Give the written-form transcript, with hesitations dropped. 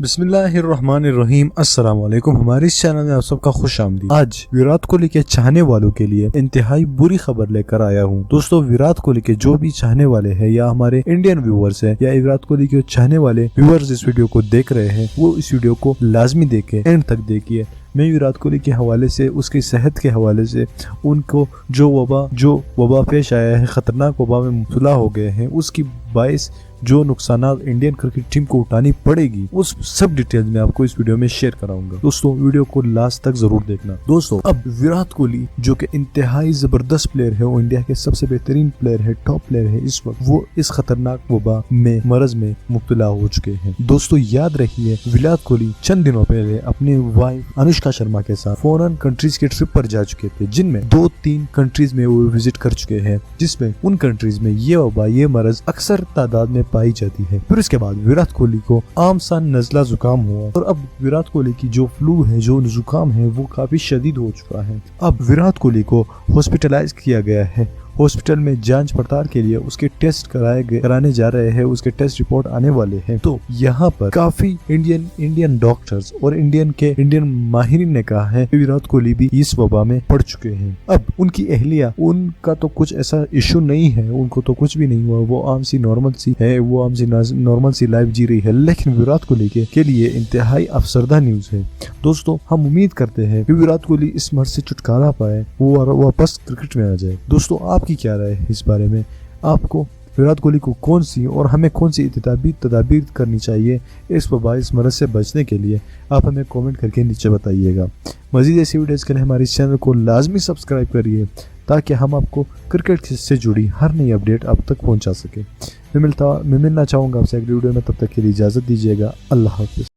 بسم اللہ الرحمن الرحیم۔ السلام علیکم، ہمارے اس چینل میں آپ سب کا خوش آمدید۔ آج ویرات کوہلی کے چاہنے والوں کے لیے انتہائی بری خبر لے کر آیا ہوں۔ دوستو، ویرات کوہلی کے جو بھی چاہنے والے ہیں یا ہمارے انڈین ویورز ہیں یا ویرات کوہلی کے چاہنے والے ویورز اس ویڈیو کو دیکھ رہے ہیں، وہ اس ویڈیو کو لازمی دیکھیں، اینڈ تک دیکھیے۔ میں ویرات کوہلی کے حوالے سے، اس کی صحت کے حوالے سے، ان کو جو وبا پیش آیا ہے، خطرناک وبا میں مبتلا ہو گئے ہیں، اس کی باعث جو نقصانات انڈین کرکٹ ٹیم کو اٹھانی پڑے گی، اس سب ڈیٹیلز میں آپ کو اس ویڈیو میں شیئر کراؤں گا۔ دوستو، ویڈیو کو لاسٹ تک ضرور دیکھنا۔ دوستو، اب ویرات کوہلی جو کہ انتہائی زبردست پلیئر ہے، وہ انڈیا کے سب سے بہترین پلیئر ہے، ٹاپ پلیئر ہے، اس وقت وہ اس خطرناک وبا میں مرض میں مبتلا ہو چکے ہیں۔ دوستو، یاد رکھیے، ویرات کوہلی چند دنوں پہلے اپنی وائف انوشکا شرما کے ساتھ فورن کنٹریز کے ٹرپ پر جا چکے تھے، جن میں 2-3 کنٹریز میں وہ وزٹ کر چکے ہیں، جس میں ان کنٹریز میں یہ وبا، یہ مرض اکثر تعداد میں پائی جاتی ہے۔ پھر اس کے بعد ویرات کوہلی کو عام سا نزلہ زکام ہوا، اور اب ویرات کوہلی کی جو فلو ہے، جو زکام ہے، وہ کافی شدید ہو چکا ہے۔ اب ویرات کوہلی کو ہاسپٹلائز کیا گیا ہے۔ ہاسپٹل میں جانچ پڑتال کے لیے اس کے ٹیسٹ کرانے جا رہے ہیں، اس کے ٹیسٹ رپورٹ آنے والے ہیں۔ تو یہاں پر کافی انڈین ڈاکٹرز اور انڈین ماہرین نے کہا ہے کہ ویرات کوہلی بھی اس وبا میں پڑ چکے ہیں۔ اب ان کی اہلیہ، ان کا تو کچھ ایسا ایشو نہیں ہے، ان کو تو کچھ بھی نہیں ہوا، وہ عام سی نارمل سی لائف جی رہی ہے، لیکن ویرات کوہلی کے لیے انتہائی افسردہ نیوز ہے۔ دوستو، ہم امید کرتے ہیں کہ ویرات کوہلی اس مرض سے چھٹکارا پائے، وہ واپس کرکٹ میں آ جائے۔ دوستو، آپ کی کیا رائے ہے اس بارے میں؟ آپ کو ویرات کوہلی کو کون سی اور ہمیں کون سی تدابیر کرنی چاہیے اس وبا، اس مرض سے بچنے کے لیے؟ آپ ہمیں کومنٹ کر کے نیچے بتائیے گا۔ مزید ایسی ویڈیوز کے لیے ہمارے چینل کو لازمی سبسکرائب کریے، تاکہ ہم آپ کو کرکٹ سے جڑی ہر نئی اپڈیٹ آپ تک پہنچا سکیں۔ میں ملنا چاہوں گا آپ سے اگلی ویڈیو میں، تب تک کے لیے اجازت دیجیے گا۔ اللہ حافظ۔